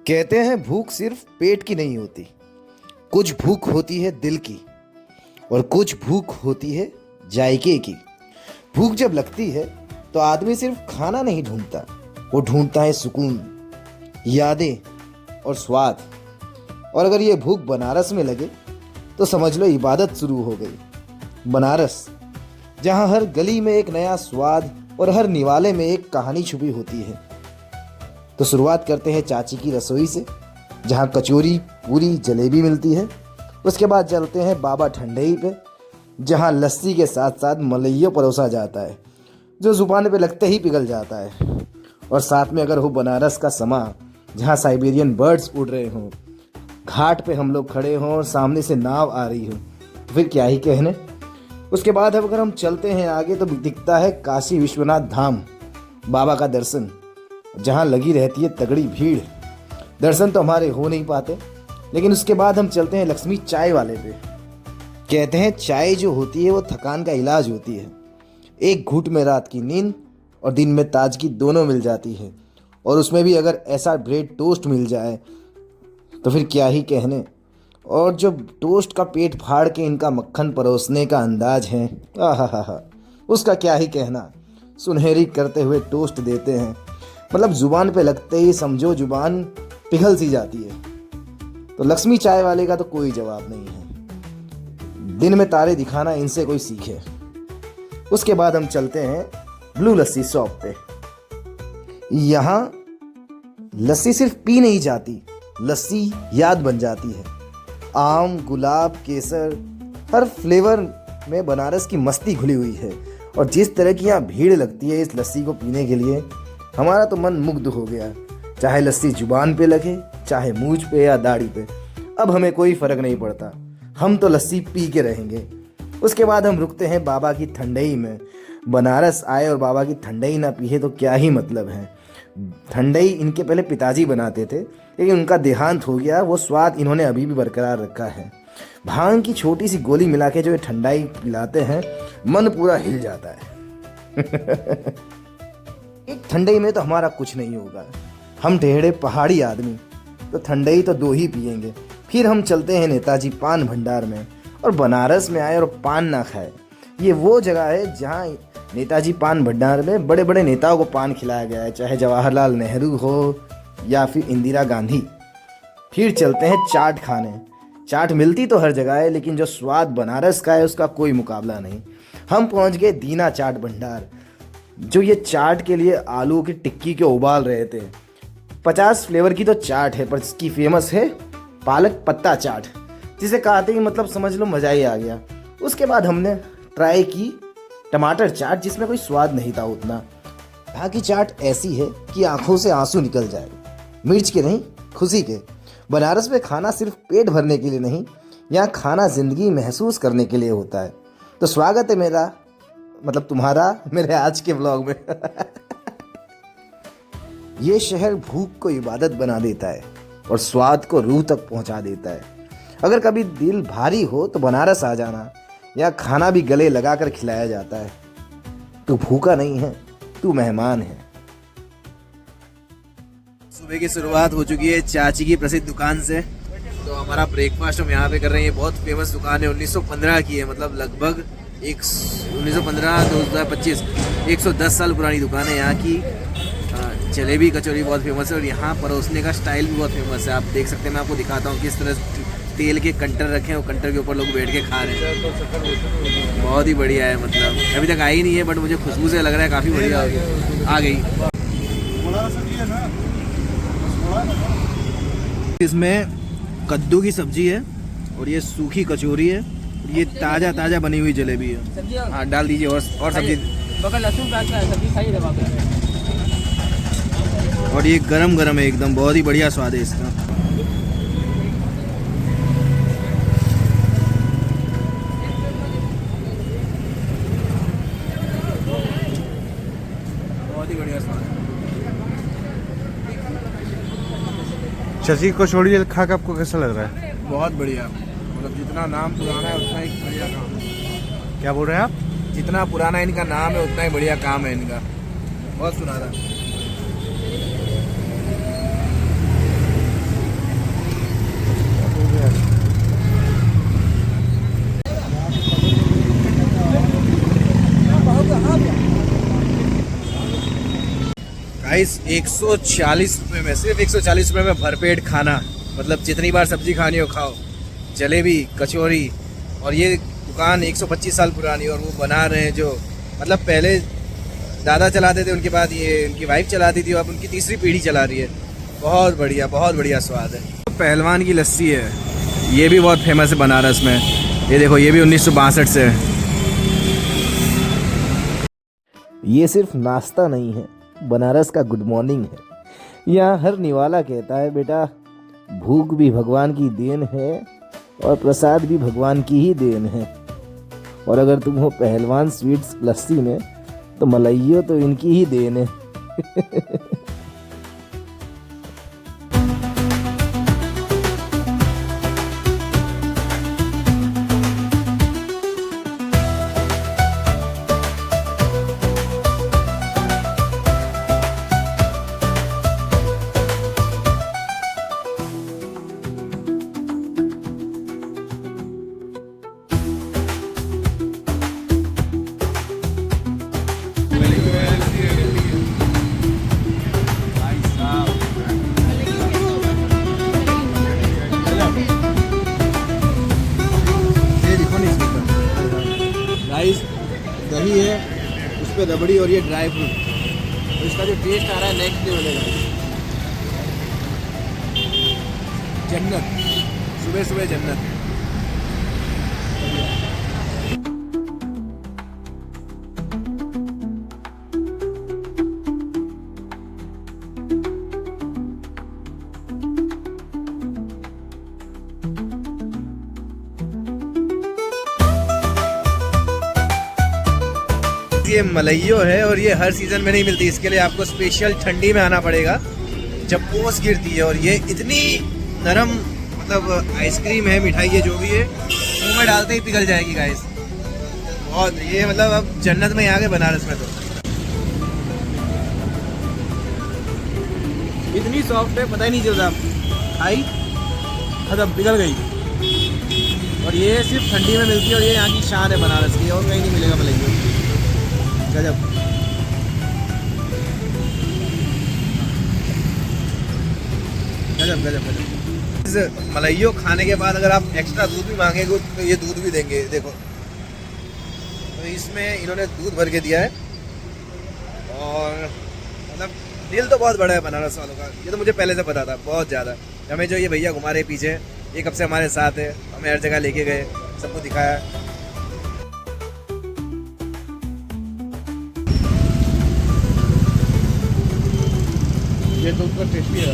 कहते हैं भूख सिर्फ पेट की नहीं होती, कुछ भूख होती है दिल की और कुछ भूख होती है जायके की। भूख जब लगती है तो आदमी सिर्फ खाना नहीं ढूंढता, वो ढूंढता है सुकून, यादें और स्वाद। और अगर ये भूख बनारस में लगे तो समझ लो इबादत शुरू हो गई। बनारस, जहाँ हर गली में एक नया स्वाद और हर निवाले में एक कहानी छुपी होती है। तो शुरुआत करते हैं चाची की रसोई से, जहाँ कचौरी, पूरी, जलेबी मिलती है। उसके बाद चलते हैं बाबा ठंडई पे, जहाँ लस्सी के साथ साथ मलइयो परोसा जाता है, जो जुबान पे लगते ही पिघल जाता है। और साथ में अगर हो बनारस का समा, जहाँ साइबेरियन बर्ड्स उड़ रहे हों, घाट पे हम लोग खड़े हों और सामने से नाव आ रही हो, तो फिर क्या ही कहने। उसके बाद अब अगर हम चलते हैं आगे तो दिखता है काशी विश्वनाथ धाम, बाबा का दर्शन, जहाँ लगी रहती है तगड़ी भीड़। दर्शन तो हमारे हो नहीं पाते, लेकिन उसके बाद हम चलते हैं लक्ष्मी चाय वाले पे। कहते हैं चाय जो होती है वो थकान का इलाज होती है। एक घूंट में रात की नींद और दिन में ताजगी दोनों मिल जाती है। और उसमें भी अगर ऐसा ब्रेड टोस्ट मिल जाए तो फिर क्या ही कहने। और जो टोस्ट का पेट फाड़ के इनका मक्खन परोसने का अंदाज है, आहा, उसका क्या ही कहना। सुनहरी करते हुए टोस्ट देते हैं, मतलब जुबान पे लगते ही समझो जुबान पिघल सी जाती है। तो लक्ष्मी चाय वाले का तो कोई जवाब नहीं है। दिन में तारे दिखाना इनसे कोई सीखे। उसके बाद हम चलते हैं ब्लू लस्सी शॉप पे। यहाँ लस्सी सिर्फ पी नहीं जाती, लस्सी याद बन जाती है। आम, गुलाब, केसर, हर फ्लेवर में बनारस की मस्ती घुली हुई है। और जिस तरह की यहाँ भीड़ लगती है इस लस्सी को पीने के लिए, हमारा तो मन मुग्ध हो गया। चाहे लस्सी जुबान पे लगे, चाहे मूंछ पे या दाढ़ी पे, अब हमें कोई फर्क नहीं पड़ता, हम तो लस्सी पी के रहेंगे। उसके बाद हम रुकते हैं बाबा की ठंडई में। बनारस आए और बाबा की ठंडई ना पिए तो क्या ही मतलब है। ठंडई इनके पहले पिताजी बनाते थे, लेकिन उनका देहांत हो गया। वो स्वाद इन्होंने अभी भी बरकरार रखा है। भांग की छोटी सी गोली मिला के जो ये ठंडाई पिलाते हैं, मन पूरा हिल जाता है। एक ठंडई में तो हमारा कुछ नहीं होगा, हम टेढ़े पहाड़ी आदमी, तो ठंडई तो दो ही पिएंगे। फिर हम चलते हैं नेताजी पान भंडार में। और बनारस में आए और पान ना खाए, ये वो जगह है जहाँ नेताजी पान भंडार में बड़े बड़े नेताओं को पान खिलाया गया है, चाहे जवाहरलाल नेहरू हो या फिर इंदिरा गांधी। फिर चलते हैं चाट खाने। चाट मिलती तो हर जगह है, लेकिन जो स्वाद बनारस का है उसका कोई मुकाबला नहीं। हम पहुंच गए दीना चाट भंडार, जो ये चाट के लिए आलू की टिक्की के उबाल रहे थे। 50 फ्लेवर की तो चाट है, पर इसकी फेमस है पालक पत्ता चाट, जिसे कहते ही मतलब समझ लो मज़ा ही आ गया। उसके बाद हमने ट्राई की टमाटर चाट, जिसमें कोई स्वाद नहीं था उतना। यहाँ की चाट ऐसी है कि आंखों से आंसू निकल जाए, मिर्च के नहीं, खुशी के। बनारस में खाना सिर्फ पेट भरने के लिए नहीं, यहाँ खाना ज़िंदगी महसूस करने के लिए होता है। तो स्वागत है मेरा, मतलब तुम्हारा, मेरे आज के व्लॉग में। ये शहर भूख को इबादत बना देता है और स्वाद को रूह तक पहुंचा देता है। अगर कभी दिल भारी हो तो बनारस आ जाना, यहाँ खाना भी गले लगाकर खिलाया जाता है। तू भूखा नहीं है, तू मेहमान है। सुबह की शुरुआत हो चुकी है चाची की प्रसिद्ध दुकान से। तो हमारा ब्रेकफास्ट हम यहाँ पे कर रहे हैं। बहुत फेमस दुकान है, 1915 की है, मतलब लगभग 1915-2025 110 साल पुरानी दुकान है यहाँ की। जलेबी कचौरी बहुत फेमस है और यहाँ परोसने का स्टाइल भी बहुत फेमस है। आप देख सकते हैं, मैं आपको दिखाता हूँ किस तरह तेल के कंटर रखे हैं और कंटर के ऊपर लोग बैठ के खा रहे हैं। बहुत ही बढ़िया है, मतलब अभी तक आई नहीं है, बट मुझे खुशबू से लग रहा है काफ़ी बढ़िया आ गई। इसमें कद्दू की सब्जी है और ये सूखी कचौरी है, ये ताज़ा ताज़ा बनी हुई जलेबी है। हाँ, डाल दीजिए और सब्जी, और ये गरम गरम है एकदम, बहुत ही बढ़िया स्वाद है इसका। बहुत ही बढ़िया स्वाद है। चाची कचौड़ी खा के आपको कैसा लग रहा है? बहुत बढ़िया, मतलब जितना नाम पुराना है उतना ही बढ़िया काम है। क्या बोल रहे हैं आप? जितना पुराना इनका नाम है उतना ही बढ़िया काम है इनका, बहुत सुनारा। गाइस 140 रुपये में, सिर्फ 140 रुपये में भरपेट खाना, मतलब जितनी बार सब्जी खानी हो खाओ। जलेबी, कचौरी, और ये दुकान 125 साल पुरानी, और वो बना रहे हैं जो मतलब पहले दादा चलाते थे, उनके बाद ये उनकी वाइफ चलाती थी, अब उनकी तीसरी पीढ़ी चला रही है। बहुत बढ़िया स्वाद है। तो पहलवान की लस्सी है, ये भी बहुत फेमस है बनारस में। ये देखो, ये भी 1962 से है। ये सिर्फ नाश्ता नहीं है, बनारस का गुड मॉर्निंग है। यहाँ हर निवाला कहता है बेटा भूख भी भगवान की देन है और प्रसाद भी भगवान की ही देन है। और अगर तुम हो पहलवान स्वीट्स लस्सी में तो मलाइयो तो इनकी ही देन है। गाइस दही है, उस पर रबड़ी और ये ड्राई फ्रूट, तो इसका जो टेस्ट आ रहा है नेक्स्ट लेवल है। जन्नत, सुबह सुबह जन्नत। ये मलाइयो है और ये हर सीज़न में नहीं मिलती, इसके लिए आपको स्पेशल ठंडी में आना पड़ेगा जब ओस गिरती है। और ये इतनी नरम, मतलब आइसक्रीम है, मिठाई है, जो भी है मुंह में डालते ही पिघल जाएगी गाइस। बहुत, ये मतलब अब जन्नत में आ गए बनारस में। तो इतनी सॉफ्ट है, पता ही नहीं चलता, खाई खत्म, पिघल गई। और ये सिर्फ ठंडी में मिलती है और ये यहाँ की शान है बनारस की, और कहीं नहीं मिलेगा मलाइयो। गजब। गजब गजब गजब। इस मलाइयो खाने के बाद अगर आप एक्स्ट्रा दूध भी मांगेंगे तो ये दूध भी देंगे। देखो, तो इसमें इन्होंने दूध भर के दिया है। और मतलब दिल तो बहुत बड़ा है बनारस वालों का, ये तो मुझे पहले से पता था बहुत ज़्यादा। हमें जो ये भैया घुमा रहे पीछे, ये कब से हमारे साथ है, हमें हर जगह लेके गए, सबको दिखाया। ये दूध का टेस्टी है,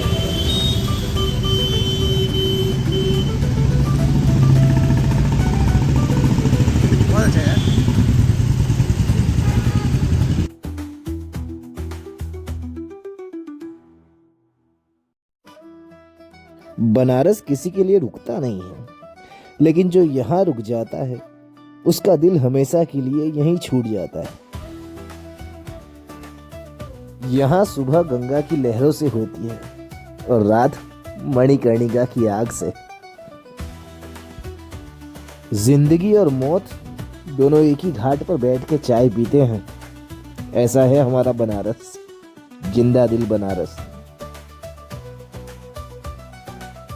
बहुत अच्छा है। बनारस किसी के लिए रुकता नहीं है, लेकिन जो यहाँ रुक जाता है उसका दिल हमेशा के लिए यहीं छूट जाता है। यहाँ सुबह गंगा की लहरों से होती है और रात मणिकर्णिका की आग से। जिंदगी और मौत दोनों एक ही घाट पर बैठ के चाय पीते हैं। ऐसा है हमारा बनारस, जिंदा दिल बनारस।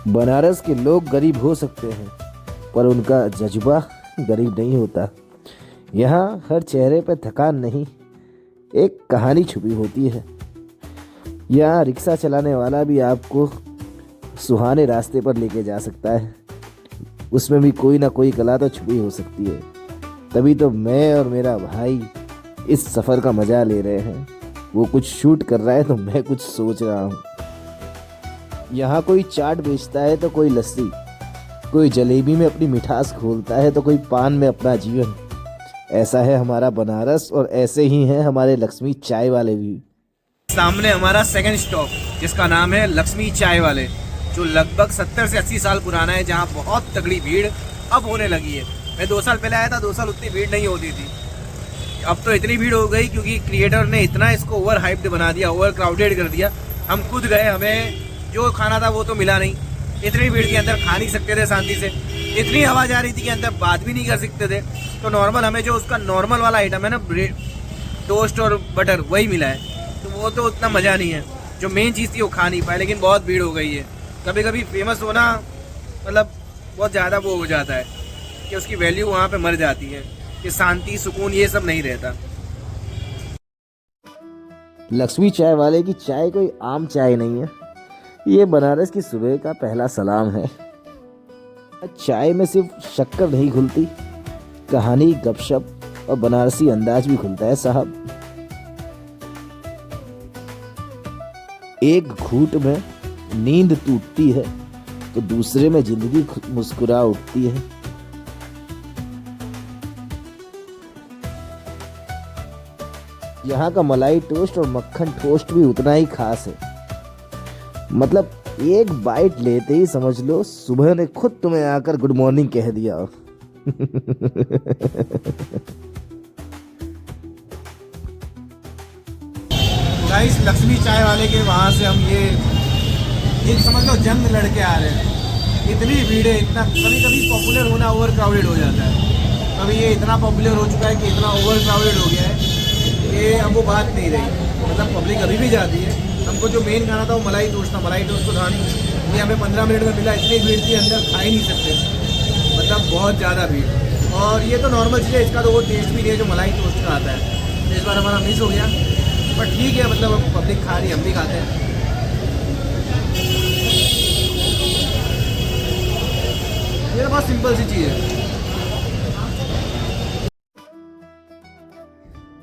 बनारस के लोग गरीब हो सकते हैं पर उनका जज्बा गरीब नहीं होता। यहाँ हर चेहरे पर थकान नहीं, एक कहानी छुपी होती है। यहाँ रिक्शा चलाने वाला भी आपको सुहाने रास्ते पर लेके जा सकता है, उसमें भी कोई ना कोई कला तो छुपी हो सकती है। तभी तो मैं और मेरा भाई इस सफ़र का मज़ा ले रहे हैं। वो कुछ शूट कर रहा है तो मैं कुछ सोच रहा हूँ। यहाँ कोई चाट बेचता है तो कोई लस्सी, कोई जलेबी में अपनी मिठास घोलता है तो कोई पान में अपना जीवन। ऐसा है हमारा बनारस और ऐसे ही हैं हमारे लक्ष्मी चाय वाले भी। सामने हमारा सेकंड स्टॉप जिसका नाम है लक्ष्मी चाय वाले, जो लगभग 70 से 80 साल पुराना है, जहाँ बहुत तगड़ी भीड़ अब होने लगी है। मैं 2 साल पहले आया था, 2 साल उतनी भीड़ नहीं होती थी। अब तो इतनी भीड़ हो गई क्योंकि क्रिएटर ने इतना इसको ओवर हाइप्ड बना दिया, ओवर क्राउडेड कर दिया। हम खुद गए, हमें जो खाना था वो तो मिला नहीं। इतनी भीड़ के अंदर खा नहीं सकते थे शांति से, इतनी आवाज़ आ रही थी कि अंदर बात भी नहीं कर सकते थे। तो नॉर्मल हमें जो उसका नॉर्मल वाला आइटम है ना, ब्रेड टोस्ट और बटर, वही मिला है। तो वो तो उतना मज़ा नहीं है। जो मेन चीज़ थी वो खा नहीं पाए, लेकिन बहुत भीड़ हो गई है। कभी कभी फेमस होना मतलब बहुत ज़्यादा वो हो जाता है कि उसकी वैल्यू वहाँ पे मर जाती है, कि शांति सुकून ये सब नहीं रहता। लक्ष्मी चाय वाले की चाय कोई आम चाय नहीं है, ये बनारस की सुबह का पहला सलाम है। चाय में सिर्फ शक्कर नहीं घुलती, कहानी, गपशप और बनारसी अंदाज भी खुलता है साहब। एक घूंट में नींद टूटती है तो दूसरे में जिंदगी मुस्कुरा उठती है। यहाँ का मलाई टोस्ट और मक्खन टोस्ट भी उतना ही खास है। मतलब एक बाइट लेते ही समझ लो सुबह ने खुद तुम्हें आकर गुड मॉर्निंग कह दिया। गाइस, लक्ष्मी चाय वाले के वहाँ से हम ये समझ लो जंग लड़के आ रहे हैं। इतनी भीड़ है, इतना कभी कभी पॉपुलर होना ओवर क्राउडेड हो जाता है। कभी ये इतना पॉपुलर हो चुका है कि इतना ओवर क्राउडेड हो गया है कि अब वो बात नहीं रही। मतलब पब्लिक अभी भी जाती है। हमको जो मेन खाना था वो मलाई टोस्ट था, मलाई टोस्ट तो था नहीं, ये हमें 15 मिनट में मिला। इतनी भीड़ थी, अंदर खा ही नहीं सकते, मतलब बहुत ज़्यादा भीड़। और ये तो नॉर्मल चीज़ है, इसका तो वो टेस्ट भी नहीं है जो मलाई टोस्ट का आता है। तो इस बार हमारा मिस हो गया, बट ठीक है, मतलब पब्लिक खा रही है, हम भी खाते हैं। ये बहुत सिंपल सी चीज़ है।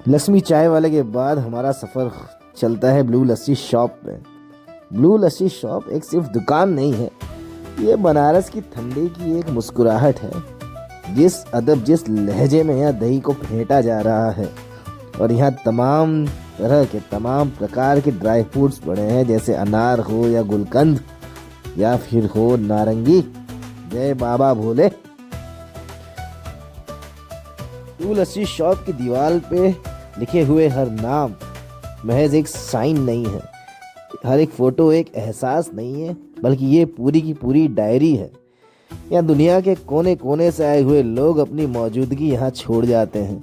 लक्ष्मी चाय वाले के बाद हमारा सफर चलता है ब्लू लस्सी शॉप में। ब्लू लस्सी शॉप एक सिर्फ दुकान नहीं है, ये बनारस की ठंडी की एक मुस्कुराहट है। जिस अदब, जिस लहजे में यहाँ दही को फेंटा जा रहा है और यहाँ तमाम तरह के, तमाम प्रकार के ड्राई फ्रूट्स पड़े हैं, जैसे अनार हो या गुलकंद या फिर हो नारंगी। जय बाबा भोले। ब्लू लस्सी शॉप की दीवार पे लिखे हुए हर नाम महज एक साइन नहीं है, हर एक फोटो एक एहसास नहीं है, बल्कि ये पूरी की पूरी डायरी है। यहाँ दुनिया के कोने कोने से आए हुए लोग अपनी मौजूदगी यहाँ छोड़ जाते हैं,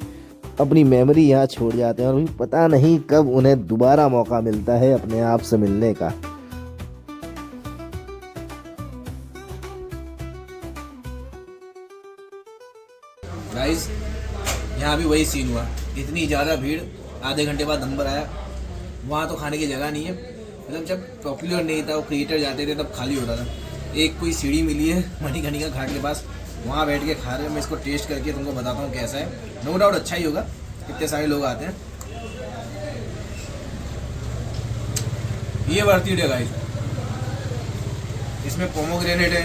अपनी मेमोरी यहाँ छोड़ जाते हैं, और भी पता नहीं कब उन्हें दोबारा मौका मिलता है अपने आप से मिलने का। गाइस, यहाँ भी वही सीन हुआ, इतनी ज़्यादा भीड़, आधे घंटे बाद नंबर आया। वहाँ तो खाने की जगह नहीं है, मतलब जब पॉपुलर नहीं था, वो क्रिएटर जाते थे तब खाली होता था। एक कोई सीढ़ी मिली है मणिकर्णिका घाट के पास, वहाँ बैठ के खा रहे हैं। मैं इसको टेस्ट करके तुमको बताता हूँ कैसा है। नो डाउट अच्छा ही होगा, इतने सारे लोग आते हैं। ये वर्थ है गाइस। इसमें पोमोग्रेनेट है,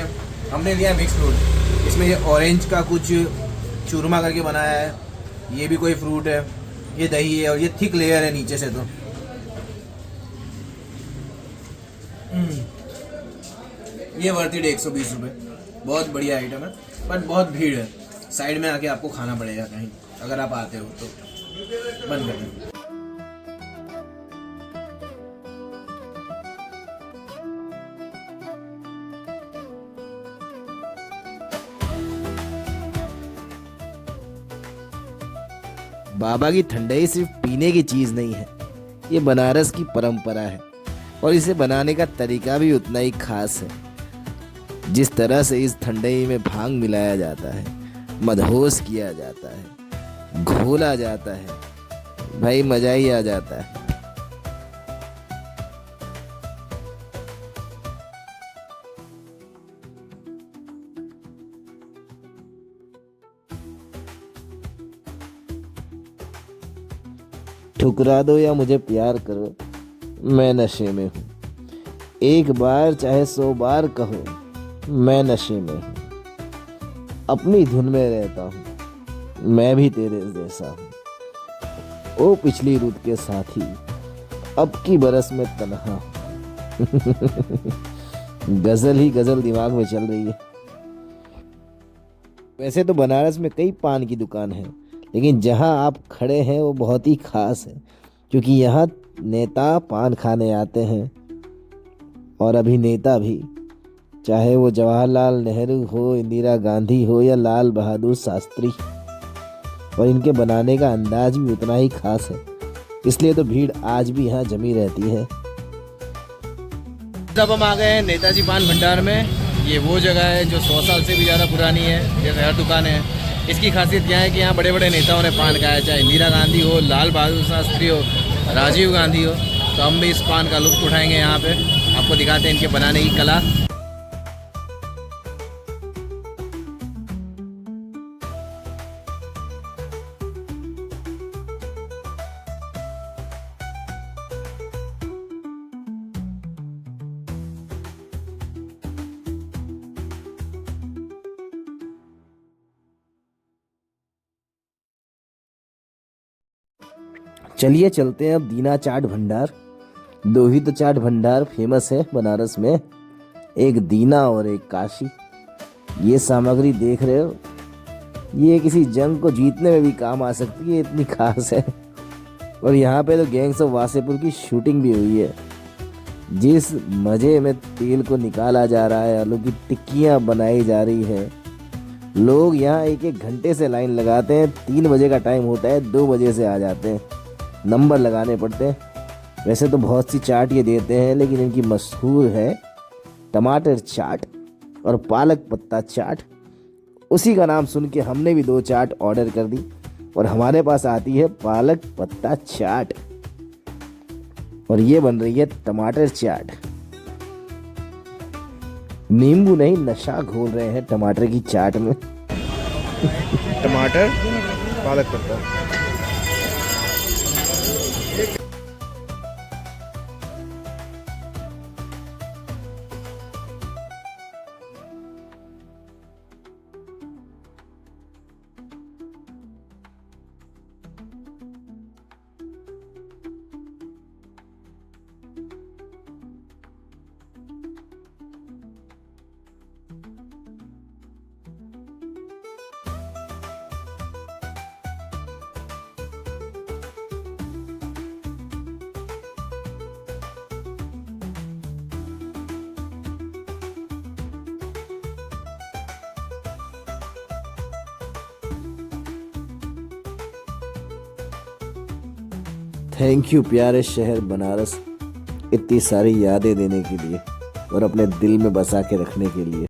हमने लिया मिक्स फ्रूट। इसमें ये ऑरेंज का कुछ चूरमा करके बनाया है, ये भी कोई फ्रूट है, ये दही है, और ये थिक लेयर है नीचे से। तो ये वर्थ इट 120 रुपये, बहुत बढ़िया आइटम है, बट बहुत भीड़ है। साइड में आके आपको खाना पड़ेगा कहीं, अगर आप आते हो तो। बंद कर दें। बाबा की ठंडाई सिर्फ पीने की चीज़ नहीं है, ये बनारस की परंपरा है, और इसे बनाने का तरीका भी उतना ही खास है। जिस तरह से इस ठंडाई में भांग मिलाया जाता है, मदहोश किया जाता है, घोला जाता है, भाई मज़ा ही आ जाता है। ठुकरा दो या मुझे प्यार करो, मैं नशे में हूँ। एक बार चाहे 100 बार कहो, मैं नशे में हूँ। अपनी धुन में रहता हूँ, मैं भी तेरे जैसा हूँ। ओ पिछली रुत के साथी, अब की बरस में तन्हा हूँ। गजल ही गजल दिमाग में चल रही है। वैसे तो बनारस में कई पान की दुकान है, लेकिन जहाँ आप खड़े हैं वो बहुत ही खास है, क्योंकि यहाँ नेता पान खाने आते हैं, और अभिनेता भी, चाहे वो जवाहरलाल नेहरू हो, इंदिरा गांधी हो या लाल बहादुर शास्त्री। और इनके बनाने का अंदाज भी उतना ही खास है। इसलिए तो भीड़ आज भी यहाँ जमी रहती है। जब हम आ गए हैं नेताजी पान भंडार में। ये वो जगह है जो 100 साल से भी ज़्यादा पुरानी है, जैसे हर दुकान है। इसकी खासियत क्या है कि यहाँ बड़े बड़े नेताओं ने पान खाया, चाहे इंदिरा गांधी हो, लाल बहादुर शास्त्री हो, राजीव गांधी हो। तो हम भी इस पान का लुत्फ उठाएंगे यहाँ पे, आपको दिखाते हैं इनके बनाने की कला। चलिए चलते हैं अब दीना चाट भंडार। दो ही तो चाट भंडार फेमस है बनारस में, एक दीना और एक काशी। ये सामग्री देख रहे हो, ये किसी जंग को जीतने में भी काम आ सकती है, इतनी खास है। और यहाँ पे तो गैंग्स ऑफ वासेपुर की शूटिंग भी हुई है। जिस मजे में तेल को निकाला जा रहा है, आलू की टिक्कियाँ बनाई जा रही है, लोग यहाँ एक एक घंटे से लाइन लगाते हैं। 3 बजे का टाइम होता है, 2 बजे से आ जाते हैं, नंबर लगाने पड़ते हैं। वैसे तो बहुत सी चाट ये देते हैं, लेकिन इनकी मशहूर है टमाटर चाट और पालक पत्ता चाट। उसी का नाम सुन के हमने भी 2 चाट ऑर्डर कर दी और हमारे पास आती है पालक पत्ता चाट और ये बन रही है टमाटर चाट। नींबू नहीं, नशा घोल रहे हैं टमाटर की चाट में। टमाटर पालक पत्ता। थैंक यू प्यारे शहर बनारस, इतनी सारी यादें देने के लिए और अपने दिल में बसा के रखने के लिए।